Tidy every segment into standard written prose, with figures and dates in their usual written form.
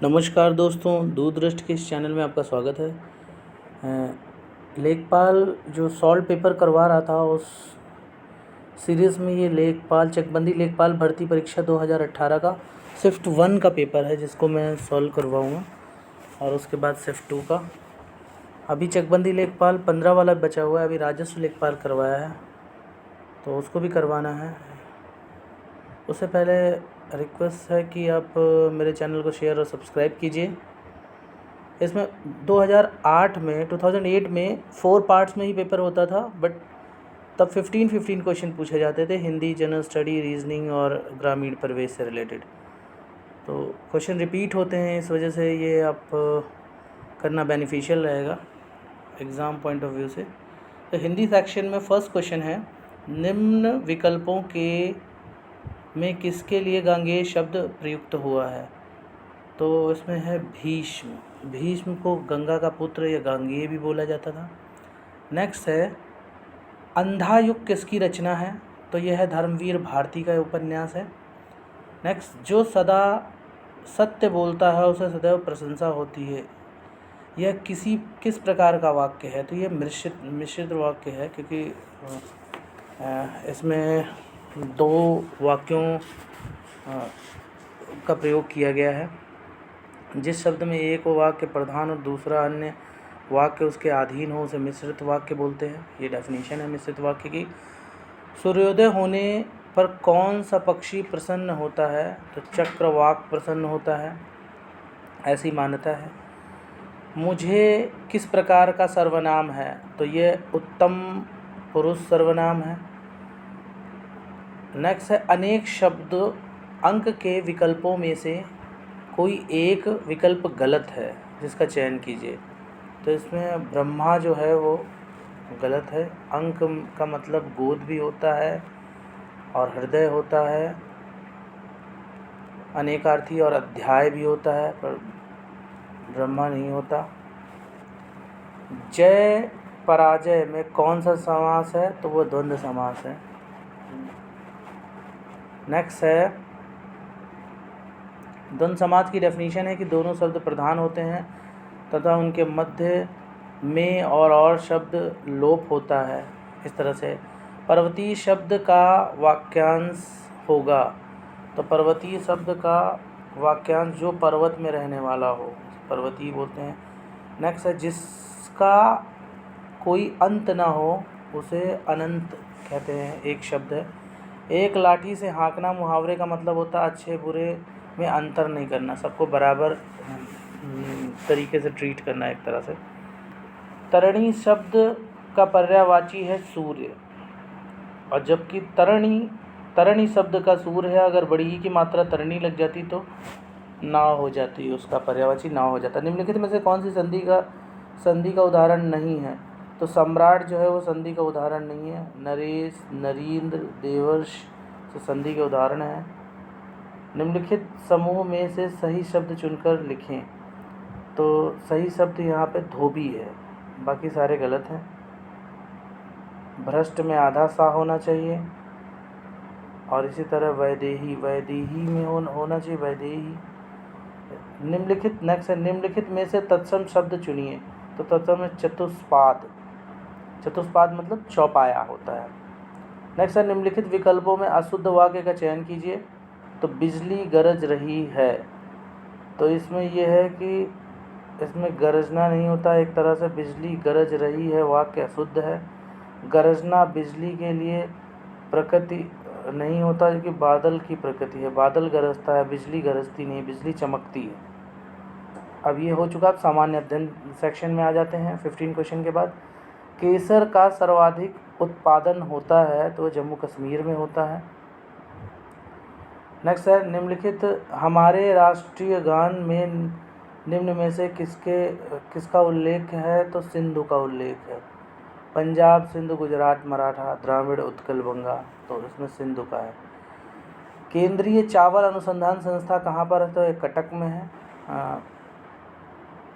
नमस्कार दोस्तों, दूरदृष्ट के इस चैनल में आपका स्वागत है। लेखपाल जो सॉल्व पेपर करवा रहा था उस सीरीज़ में ये लेखपाल चकबंदी लेखपाल भर्ती परीक्षा 2018 का शिफ्ट 1 का पेपर है जिसको मैं सॉल्व करवाऊँगा और उसके बाद शिफ्ट 2 का। अभी चकबंदी लेखपाल 15 वाला बचा हुआ है, अभी राजस्व लेखपाल करवाया है तो उसको भी करवाना है। उससे पहले रिक्वेस्ट है कि आप मेरे चैनल को शेयर और सब्सक्राइब कीजिए। इसमें 2008 में 4 पार्ट्स में ही पेपर होता था, बट तब 15 क्वेश्चन पूछे जाते थे, हिंदी, जनरल स्टडी, रीजनिंग और ग्रामीण परिवेश से रिलेटेड। तो क्वेश्चन रिपीट होते हैं, इस वजह से ये आप करना बेनिफिशियल रहेगा एग्ज़ाम पॉइंट ऑफ व्यू से। तो हिंदी सेक्शन में फर्स्ट क्वेश्चन है, निम्न विकल्पों में किसके लिए गांगेय शब्द प्रयुक्त हुआ है? तो इसमें है भीष्म। भीष्म को गंगा का पुत्र या गांगेय भी बोला जाता था। नेक्स्ट है, अंधा युग किसकी रचना है? तो यह है धर्मवीर भारती का उपन्यास है। नेक्स्ट, जो सदा सत्य बोलता है उसे सदैव प्रशंसा होती है, यह किस प्रकार का वाक्य है? तो यह मिश्रित वाक्य है, क्योंकि इसमें 2 वाक्यों का प्रयोग किया गया है। जिस शब्द में एक वाक्य प्रधान और दूसरा अन्य वाक्य उसके अधीन हो उसे मिश्रित वाक्य बोलते हैं। ये डेफिनेशन है मिश्रित वाक्य की। सूर्योदय होने पर कौन सा पक्षी प्रसन्न होता है? तो चक्रवाक प्रसन्न होता है, ऐसी मान्यता है। मुझे किस प्रकार का सर्वनाम है? तो ये उत्तम पुरुष सर्वनाम है। नेक्स्ट है, अनेक शब्द अंक के विकल्पों में से कोई एक विकल्प गलत है जिसका चयन कीजिए। तो इसमें ब्रह्मा जो है वो गलत है। अंक का मतलब गोद भी होता है और हृदय होता है, अनेकार्थी, और अध्याय भी होता है, पर ब्रह्मा नहीं होता। जय पराजय में कौन सा समास है? तो वो द्वंद्व समास है। नेक्स्ट है, द्वंद्व समास की डेफिनेशन है कि दोनों शब्द प्रधान होते हैं तथा उनके मध्य में और शब्द लोप होता है। इस तरह से पर्वतीय शब्द का वाक्यांश होगा। तो पर्वतीय शब्द का वाक्यांश जो पर्वत में रहने वाला हो, पर्वतीय बोलते हैं। नेक्स्ट है, जिसका कोई अंत ना हो उसे अनंत कहते हैं। एक शब्द है। एक लाठी से हाँकना मुहावरे का मतलब होता है अच्छे बुरे में अंतर नहीं करना, सबको बराबर तरीके से ट्रीट करना एक तरह से। तरणी शब्द का पर्यायवाची है सूर्य, और जबकि तरणी शब्द का सूर्य है, अगर बड़ी ही की मात्रा तरणी लग जाती तो ना हो जाती, उसका पर्यायवाची ना हो जाता। निम्नलिखित में से कौन सी संधि का उदाहरण नहीं है? तो सम्राट जो है वो संधि का उदाहरण नहीं है। नरेश, नरेंद्र, देवर्ष तो संधि के उदाहरण है। निम्नलिखित समूह में से सही शब्द चुनकर लिखें। तो सही शब्द यहाँ पे धोबी है, बाकी सारे गलत हैं। भ्रष्ट में आधा सा होना चाहिए, और इसी तरह वैदेही में होना चाहिए, वैदेही। निम्नलिखित नेक्स्ट है, निम्नलिखित में से तत्सम शब्द चुनिए। तो तत्सम में चतुष्पाद मतलब चौपाया होता है। नेक्स्ट है, निम्नलिखित विकल्पों में अशुद्ध वाक्य का चयन कीजिए। तो बिजली गरज रही है, तो इसमें यह है कि इसमें गरजना नहीं होता, एक तरह से बिजली गरज रही है वाक्य अशुद्ध है। गरजना बिजली के लिए प्रकृति नहीं होता, क्योंकि बादल की प्रकृति है, बादल गरजता है, बिजली गरजती नहीं, बिजली चमकती है। अब ये हो चुका। आप सामान्य अध्ययन सेक्शन में आ जाते हैं 15 क्वेश्चन के बाद। केसर का सर्वाधिक उत्पादन होता है, तो जम्मू कश्मीर में होता है। नेक्स्ट है, निम्नलिखित हमारे राष्ट्रीय गान में निम्न में से किसका उल्लेख है? तो सिंधु का उल्लेख है। पंजाब, सिंधु, गुजरात, मराठा, द्राविड़, उत्कल, बंगा, तो इसमें सिंधु का है। केंद्रीय चावल अनुसंधान संस्था कहाँ पर है? तो ये कटक में है,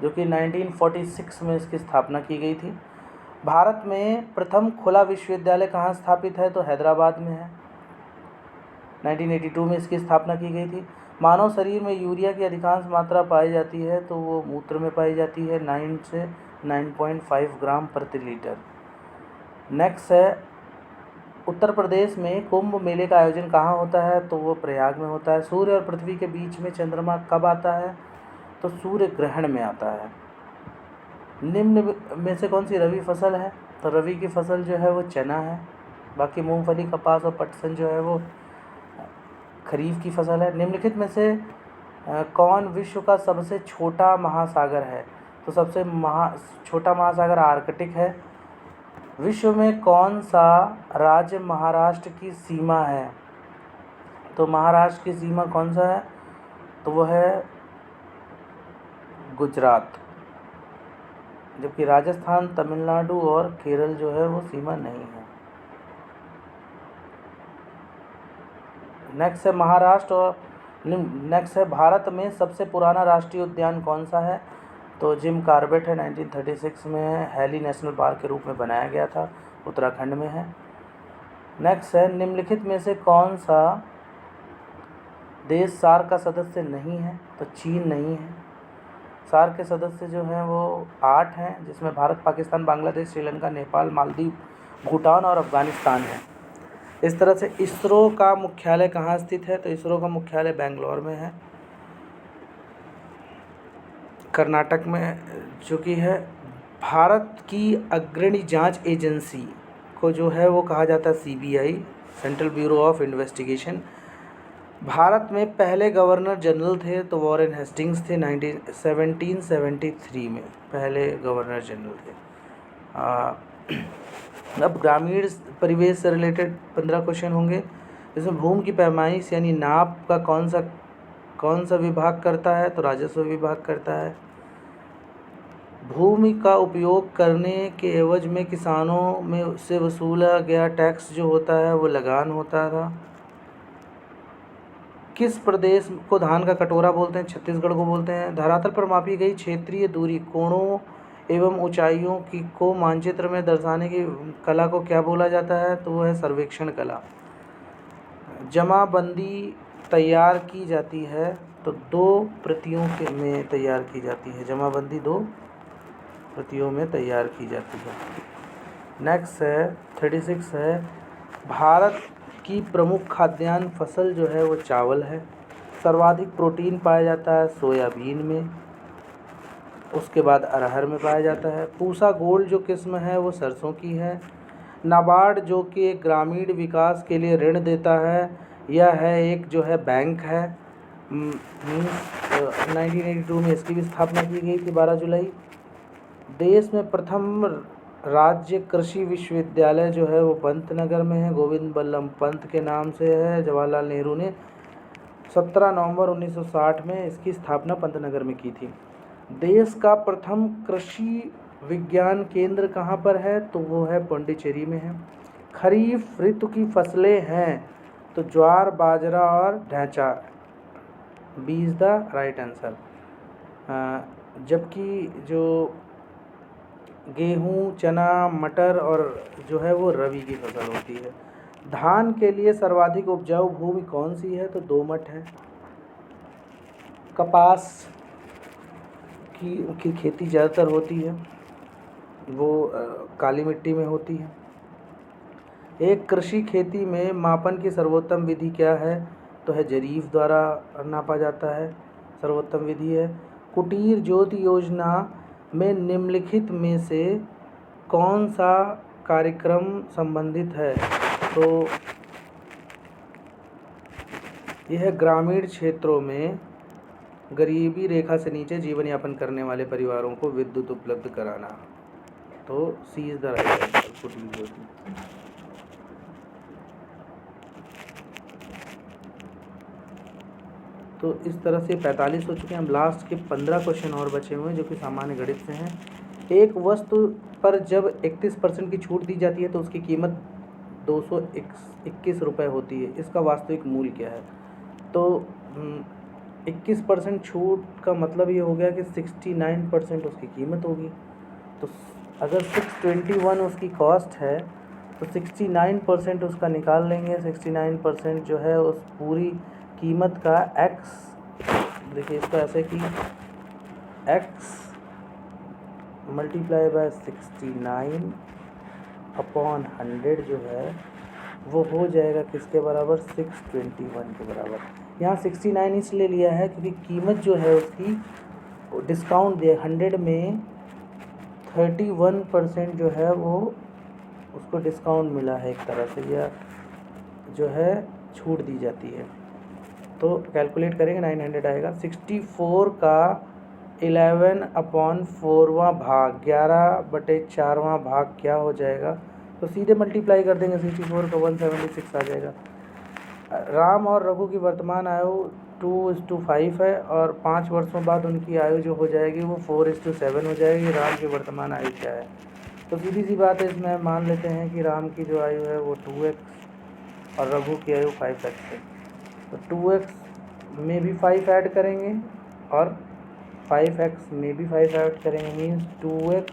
जो कि 1946 में इसकी स्थापना की गई थी। भारत में प्रथम खुला विश्वविद्यालय कहाँ स्थापित है? तो हैदराबाद में है, 1982 में इसकी स्थापना की गई थी। मानव शरीर में यूरिया की अधिकांश मात्रा पाई जाती है तो वो मूत्र में पाई जाती है, 9 से 9.5 ग्राम प्रति लीटर। नेक्स्ट है, उत्तर प्रदेश में कुंभ मेले का आयोजन कहाँ होता है? तो वो प्रयाग में होता है। सूर्य और पृथ्वी के बीच में चंद्रमा कब आता है? तो सूर्य ग्रहण में आता है। निम्न में से कौन सी रबी फसल है? तो रबी की फसल जो है वो चना है। बाकी मूंगफली, कपास और पटसन जो है वो खरीफ की फसल है। निम्नलिखित में से कौन विश्व का सबसे छोटा महासागर है? तो सबसे छोटा महासागर आर्कटिक है। विश्व में कौन सा राज्य महाराष्ट्र की सीमा है? तो महाराष्ट्र की सीमा कौन सा है? तो वो है गुजरात। जबकि राजस्थान, तमिलनाडु और केरल जो है वो सीमा नहीं है। नेक्स्ट है महाराष्ट्र और नेक्स्ट है, भारत में सबसे पुराना राष्ट्रीय उद्यान कौन सा है? तो जिम कॉर्बेट है, 1936 में है। हैली नेशनल पार्क के रूप में बनाया गया था, उत्तराखंड में है। नेक्स्ट है, निम्नलिखित में से कौन सा देश सार्क का सदस्य नहीं है? तो चीन नहीं है। सार्क के सदस्य जो हैं वो 8 हैं, जिसमें भारत, पाकिस्तान, बांग्लादेश, श्रीलंका, नेपाल, मालदीव, भूटान और अफगानिस्तान है। इस तरह से इसरो का मुख्यालय कहाँ स्थित है? तो इसरो का मुख्यालय बेंगलोर में है, कर्नाटक में, जो कि है। भारत की अग्रणी जांच एजेंसी को जो है वो कहा जाता है CBI, central bureau of investigation. Bharat में पहले गवर्नर जनरल थे तो वॉरेन हेस्टिंग्स थे, 1773 में पहले गवर्नर जनरल थे। अब ग्रामीण परिवेश से रिलेटेड 15 क्वेश्चन होंगे। इसमें भूमि की पैमाइश यानी नाप का कौन सा विभाग करता है? तो राजस्व विभाग करता है। भूमि का उपयोग करने के एवज में किसानों में से वसूला गया टैक्स जो होता है वो लगान होता था। किस प्रदेश को धान का कटोरा बोलते हैं? छत्तीसगढ़ को बोलते हैं। धरातल पर मापी गई क्षेत्रीय दूरी, कोणों एवं ऊंचाइयों को मानचित्र में दर्शाने की कला को क्या बोला जाता है? तो वो है सर्वेक्षण कला। जमाबंदी तैयार की जाती है तो 2 प्रतियों में तैयार की जाती है। जमाबंदी 2 प्रतियों में तैयार की जाती है। नेक्स्ट है 36 है, भारत की प्रमुख खाद्यान्न फसल जो है वो चावल है। सर्वाधिक प्रोटीन पाया जाता है सोयाबीन में, उसके बाद अरहर में पाया जाता है। पूसा गोल्ड जो किस्म है वो सरसों की है। नाबार्ड जो कि ग्रामीण विकास के लिए ऋण देता है, यह है एक जो है बैंक है। 1982 में इसकी भी स्थापना की गई थी, 12 जुलाई। देश में प्रथम राज्य कृषि विश्वविद्यालय जो है वो पंतनगर में है, गोविंद बल्लभ पंत के नाम से है। जवाहरलाल नेहरू ने 17 नवंबर 1960 में इसकी स्थापना पंतनगर में की थी। देश का प्रथम कृषि विज्ञान केंद्र कहाँ पर है? तो वो है पौंडीचेरी में है। खरीफ ऋतु की फसलें हैं तो ज्वार, बाजरा और ढैंचा, B is the right answer. जबकि जो गेहूँ, चना, मटर और जो है वो रबी की फसल होती है। धान के लिए सर्वाधिक उपजाऊ भूमि कौन सी है? तो दोमट है। कपास की खेती ज़्यादातर होती है, वो काली मिट्टी में होती है। एक कृषि खेती में मापन की सर्वोत्तम विधि क्या है? तो है जरीफ द्वारा नापा जाता है, सर्वोत्तम विधि है। कुटीर ज्योति योजना में निम्नलिखित में से कौन सा कार्यक्रम संबंधित है? तो यह ग्रामीण क्षेत्रों में गरीबी रेखा से नीचे जीवन यापन करने वाले परिवारों को विद्युत उपलब्ध कराना। तो सी इज़ द राइट आंसर, कुटीर ज्योति। तो इस तरह से 45 हो चुके हैं। हम लास्ट के 15 क्वेश्चन और बचे हुए हैं जो कि सामान्य गणित से हैं। एक वस्तु पर जब 31% की छूट दी जाती है तो उसकी कीमत 221 रुपये होती है, इसका वास्तविक मूल्य क्या है? तो 21% छूट का मतलब ये हो गया कि 69% उसकी कीमत होगी। तो अगर 621 उसकी कॉस्ट है तो 69% उसका निकाल लेंगे। 69% जो है उस पूरी कीमत का x, देखिए इसको ऐसे कि x मल्टीप्लाई बाय 69 अपॉन 100 जो है वो हो जाएगा किसके बराबर, 621 के बराबर। यहाँ 69 इसलिए लिया है क्योंकि कीमत जो है उसकी डिस्काउंट दिया, 100 में 31% जो है वो उसको डिस्काउंट मिला है एक तरह से, या जो है छूट दी जाती है। तो कैलकुलेट करेंगे 900 आएगा। 64 का 11/4वां भाग 11/4वां भाग क्या हो जाएगा, तो सीधे मल्टीप्लाई कर देंगे 64 का 176 आ जाएगा। राम और रघु की वर्तमान आयु 2:5 है और 5 वर्षों बाद उनकी आयु जो हो जाएगी वो 4:7 हो जाएगी। राम की वर्तमान आयु क्या है, तो सीधी सी बात है, इसमें मान लेते हैं कि राम की जो आयु है वो 2x और रघु की आयु 5x है। तो 2x में भी 5 ऐड करेंगे और 5x में भी 5 ऐड करेंगे, मीन्स 2x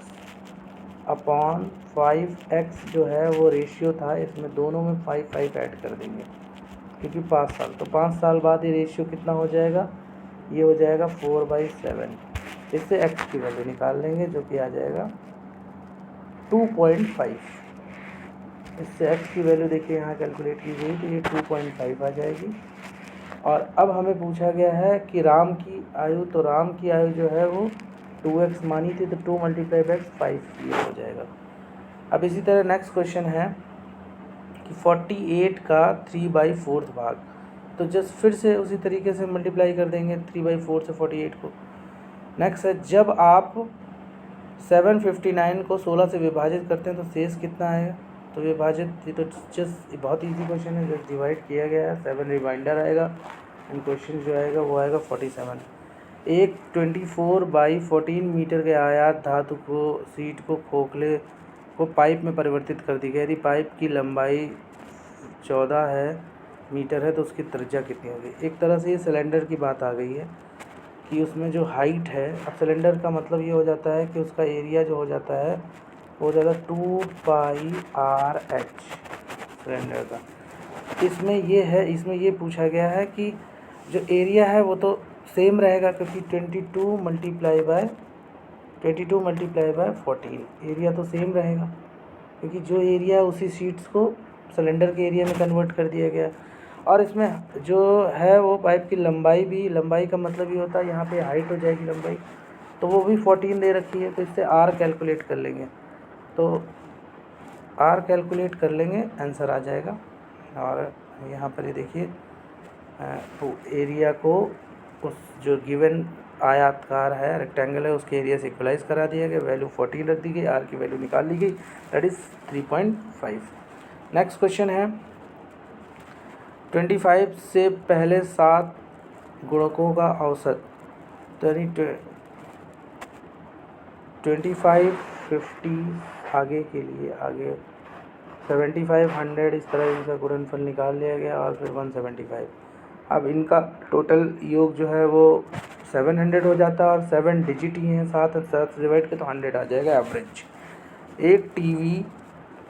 अपॉन 5x जो है वो रेशियो था, इसमें दोनों में 5 ऐड कर देंगे क्योंकि 5 साल, तो 5 साल बाद ये रेशियो कितना हो जाएगा, ये हो जाएगा 4/7। इससे x की वैल्यू निकाल लेंगे जो कि आ जाएगा 2.5। इससे x की वैल्यू देखिए यहाँ कैलकुलेट की गई तो ये 2.5 आ जाएगी। और अब हमें पूछा गया है कि राम की आयु, तो राम की आयु जो है वो 2x मानी थी, तो 2 × x 5 ये हो जाएगा। अब इसी तरह नेक्स्ट क्वेश्चन है कि 48 का 3/4 भाग, तो जस्ट फिर से उसी तरीके से मल्टीप्लाई कर देंगे 3/4 से 48 को। नेक्स्ट है, जब आप 759 को 16 से विभाजित करते हैं तो शेष कितना आएगा, तो विभाजित, ये तो जस्ट बहुत इजी क्वेश्चन है, जस्ट डिवाइड किया गया है, 7 रिमाइंडर आएगा एंड क्वेश्चन जो आएगा वो आएगा 47। एक 24/14 मीटर के आयात धातु को सीट को खोखले को पाइप में परिवर्तित कर दी गई। यदि पाइप की लंबाई 14 मीटर है तो उसकी त्रिज्या कितनी होगी। एक तरह से ये सिलेंडर की बात आ गई है कि उसमें जो हाइट है, अब सिलेंडर का मतलब ये हो जाता है कि उसका एरिया जो हो जाता है वो हो जाता है 2πRH सिलेंडर का। इसमें ये है, इसमें ये पूछा गया है कि जो एरिया है वो तो सेम रहेगा क्योंकि 22 मल्टीप्लाई बाय 14 एरिया तो सेम रहेगा क्योंकि जो एरिया है उसी शीट्स को सिलेंडर के एरिया में कन्वर्ट कर दिया गया। और इसमें जो है वो पाइप की लंबाई भी, लंबाई का मतलब ये होता है यहाँ पे हाइट हो जाएगी लंबाई, तो वो भी 14 दे रखी है, तो इससे R कैलकुलेट कर लेंगे, तो R कैलकुलेट कर लेंगे आंसर आ जाएगा। और यहाँ पर ये देखिए तो एरिया को उस जो गिवन आयताकार है, रेक्टेंगल है, उसके एरिया से इक्वलाइज करा दिया गया, वैल्यू 14 रख दी गई, R की वैल्यू निकाल ली गई, दैट इज़ 3.5। नेक्स्ट क्वेश्चन है, 25 से पहले 7 गुणकों का औसत, तो यानी 25, 50 आगे के लिए आगे 75, 100 इस तरह इनका गुणनफल निकाल लिया गया और फिर 175। अब इनका टोटल योग जो है वो 700 हो जाता है और 7 डिजिट ही हैं, 7 से डिवाइड के तो 100 आ जाएगा एवरेज। एक टीवी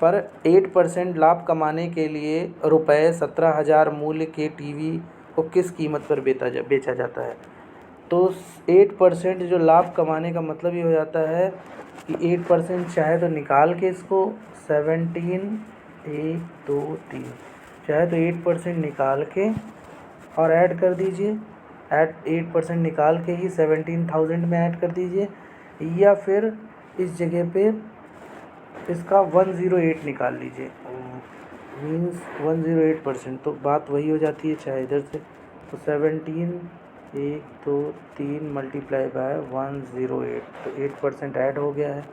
पर 8% लाभ कमाने के लिए रुपये 17,000 मूल्य के टीवी को किस कीमत पर बेचा जाता है। तो 8% जो लाभ कमाने का मतलब ये हो जाता है कि 8% चाहे तो निकाल के इसको 17, 1, 2, 3 चाहे तो 8% निकाल के और ऐड कर दीजिए, 8% निकाल के ही 17,000 में ऐड कर दीजिए, या फिर इस जगह पे इसका 108 निकाल लीजिए, मीन्स 108%, तो बात वही हो जाती है चाहे इधर से, तो 17, 1, 2, 3 मल्टीप्लाई बाय 108, तो 8% ऐड हो गया है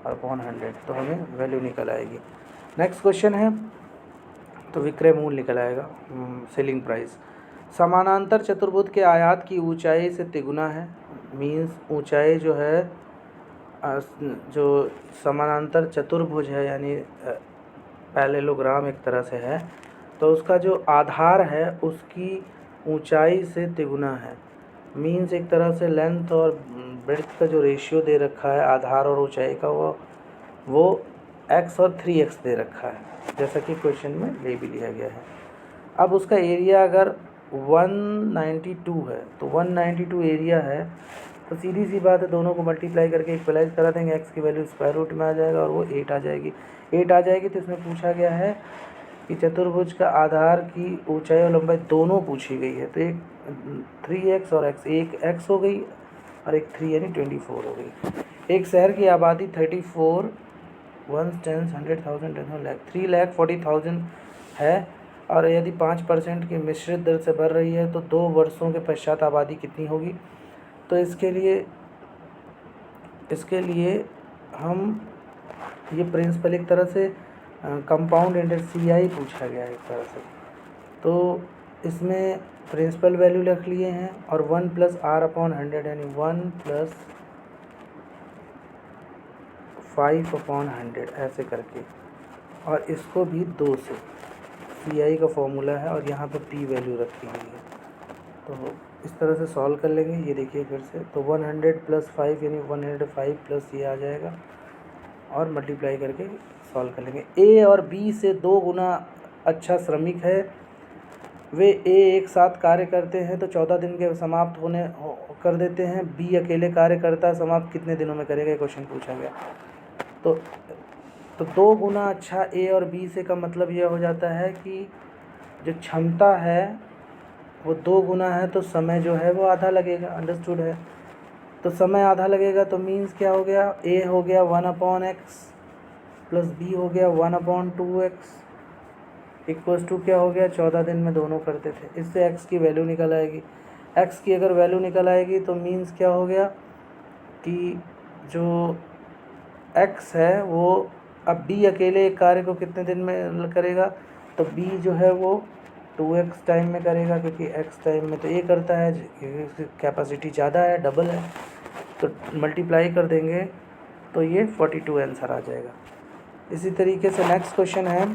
और अपॉन 100, तो हमें वैल्यू निकल आएगी। नेक्स्ट क्वेश्चन है, तो विक्रय मूल्य निकल आएगा, सेलिंग प्राइस। समानांतर चतुर्भुज के आयात की ऊंचाई से तिगुना है, मीन्स ऊंचाई जो है जो समानांतर चतुर्भुज है यानी पैरेललोग्राम एक तरह से है, तो उसका जो आधार है उसकी ऊंचाई से तिगुना है, मीन्स एक तरह से लेंथ और ब्रेड्थ का जो रेशियो दे रखा है आधार और ऊंचाई का वो x और 3x दे रखा है, जैसा कि क्वेश्चन में ले भी लिया गया है। अब उसका एरिया अगर 192 है, तो 192 एरिया है, तो सीधी सी बात है दोनों को मल्टीप्लाई करके इक्वलाइज करा देंगे, एक्स की वैल्यू स्क्वायर रूट में आ जाएगा और वो 8 आ जाएगी। 8 आ जाएगी तो इसमें पूछा गया है कि चतुर्भुज का आधार की ऊंचाई और लंबाई दोनों पूछी गई है, तो एक 3x और x, एक x हो गई और एक 3 यानी 24 हो गई। एक शहर की आबादी 34 1 10 100,000 10 लाख 3,40,000 है और यदि 5% की मिश्रित दर से बढ़ रही है तो 2 वर्षों के पश्चात आबादी कितनी होगी। तो इसके लिए हम ये प्रिंसिपल एक तरह से कंपाउंड इंटरेस्ट CI पूछा गया है एक तरह से, तो इसमें प्रिंसिपल वैल्यू रख लिए हैं और 1 + r/100 यानी 1 + 5/100 ऐसे करके, और इसको भी 2 से, CI का फॉर्मूला है और यहाँ पे P वैल्यू रखी हुई है। तो इस तरह से सॉल्व कर लेंगे। ये देखिए फिर से, तो 100 + 5 यानी 105 प्लस ये आ जाएगा और मल्टीप्लाई करके सॉल्व कर लेंगे। A और B से 2 गुना अच्छा श्रमिक है, वे A एक साथ कार्य करते हैं तो 14 दिन के समाप्त होने कर देते हैं। B अकेले कार्य करता है, समाप्त कितने दिनों में करेगा, ये क्वेश्चन पूछा गया। तो 2 गुना अच्छा A और B से का मतलब यह हो जाता है कि जो क्षमता है वो 2 गुना है तो समय जो है वो आधा लगेगा, अंडरस्टूड है। तो समय आधा लगेगा तो मीन्स क्या हो गया, A हो गया 1/x प्लस B हो गया 1/2x इक्वल्स टू क्या हो गया, 14 दिन में दोनों करते थे। इससे x की वैल्यू निकल आएगी। x की अगर वैल्यू निकल आएगी तो मीन्स क्या हो गया कि जो x है वो, अब B अकेले एक कार्य को कितने दिन में करेगा, तो B जो है वो 2x टाइम में करेगा, क्योंकि x टाइम में तो A करता है, कैपेसिटी ज़्यादा है, डबल है, तो मल्टीप्लाई कर देंगे तो ये 42 आंसर आ जाएगा। इसी तरीके से नेक्स्ट क्वेश्चन है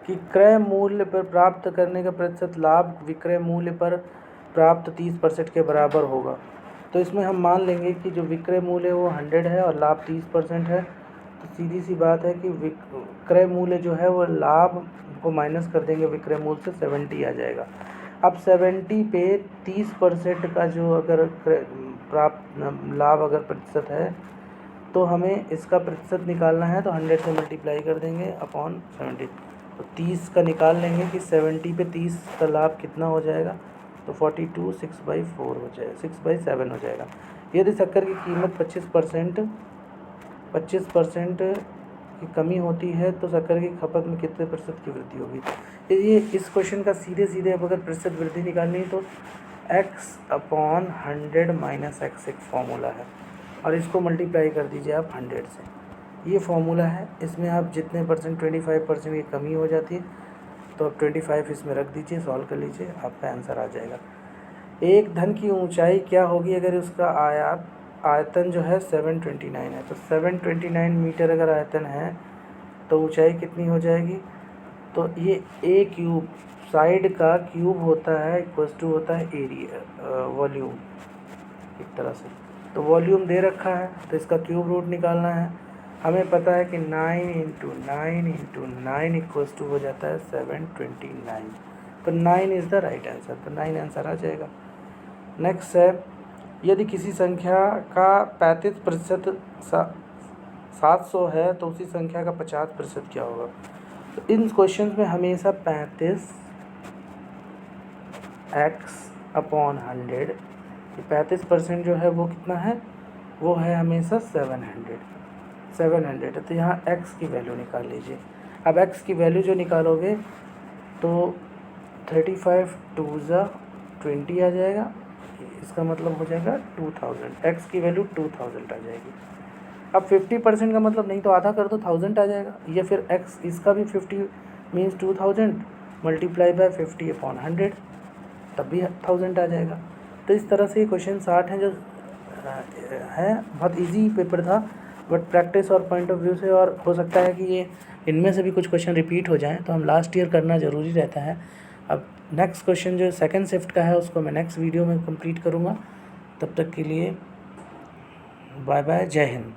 कि क्रय मूल्य पर प्राप्त करने का प्रतिशत लाभ विक्रय मूल्य पर प्राप्त 30% के बराबर होगा। तो इसमें हम मान लेंगे कि जो विक्रय मूल्य है वो 100 है और लाभ 30% है, तो सीधी सी बात है कि विक्रय मूल्य जो है वो लाभ को माइनस कर देंगे विक्रय मूल्य से, 70 आ जाएगा। अब 70 पे 30% का जो अगर प्राप्त लाभ अगर प्रतिशत है तो हमें इसका प्रतिशत निकालना है, तो 100 से मल्टीप्लाई कर देंगे अपॉन 70, तो 30 का निकाल लेंगे कि 70 पे 30 का लाभ कितना हो जाएगा, तो 42 6/4 हो जाएगा, 6/7 हो जाएगा। यदि शक्कर की कीमत 25% की कमी होती है तो शक्कर की खपत में कितने प्रतिशत की वृद्धि होगी। ये इस क्वेश्चन का सीधे अगर प्रतिशत वृद्धि निकालनी है तो x/100 - x एक फॉर्मूला है और इसको मल्टीप्लाई कर दीजिए आप 100 से, ये फॉर्मूला है। इसमें आप जितने परसेंट 25% की कमी हो जाती है तो आप 25 इसमें रख दीजिए, सॉल्व कर लीजिए, आपका आंसर आ जाएगा। एक धन की ऊंचाई क्या होगी अगर उसका आयतन जो है 729 है, तो 729 मीटर अगर आयतन है तो ऊंचाई कितनी हो जाएगी, तो ये A³ साइड का क्यूब होता है इक्वल्स टू होता है एरिया वॉल्यूम एक तरह से, तो वॉल्यूम दे रखा है तो इसका क्यूब रूट निकालना है। हमें पता है कि 9 × 9 × 9 इक्वल्स टू हो जाता है 729, तो 9 इज़ द राइट आंसर, तो 9 आंसर आ जाएगा। नेक्स्ट है, यदि किसी संख्या का 35% 700 है तो उसी संख्या का 50% क्या होगा। तो इन क्वेश्चन में हमेशा 35x/100, 35% जो है वो कितना है, वो है हमेशा 700 है, तो यहाँ x की वैल्यू निकाल लीजिए। अब x की वैल्यू जो निकालोगे तो 35 2 × 20 आ जाएगा, इसका मतलब हो जाएगा 2000, x की वैल्यू 2000 आ जाएगी। अब 50% का मतलब नहीं तो आधा कर दो, 1000 आ जाएगा, या फिर x इसका भी 50 मीन्स 2000 मल्टीप्लाई बाय 50/100 तब भी 1000 आ जाएगा। तो इस तरह से ये क्वेश्चन 60 हैं जो है, बहुत इजी पेपर था, बट प्रैक्टिस और पॉइंट ऑफ व्यू से, और हो सकता है कि ये इनमें से भी कुछ क्वेश्चन रिपीट हो जाएं, तो हम लास्ट ईयर करना ज़रूरी रहता है। अब नेक्स्ट क्वेश्चन जो सेकंड शिफ्ट का है उसको मैं नेक्स्ट वीडियो में कंप्लीट करूँगा। तब तक के लिए बाय बाय, जय हिंद।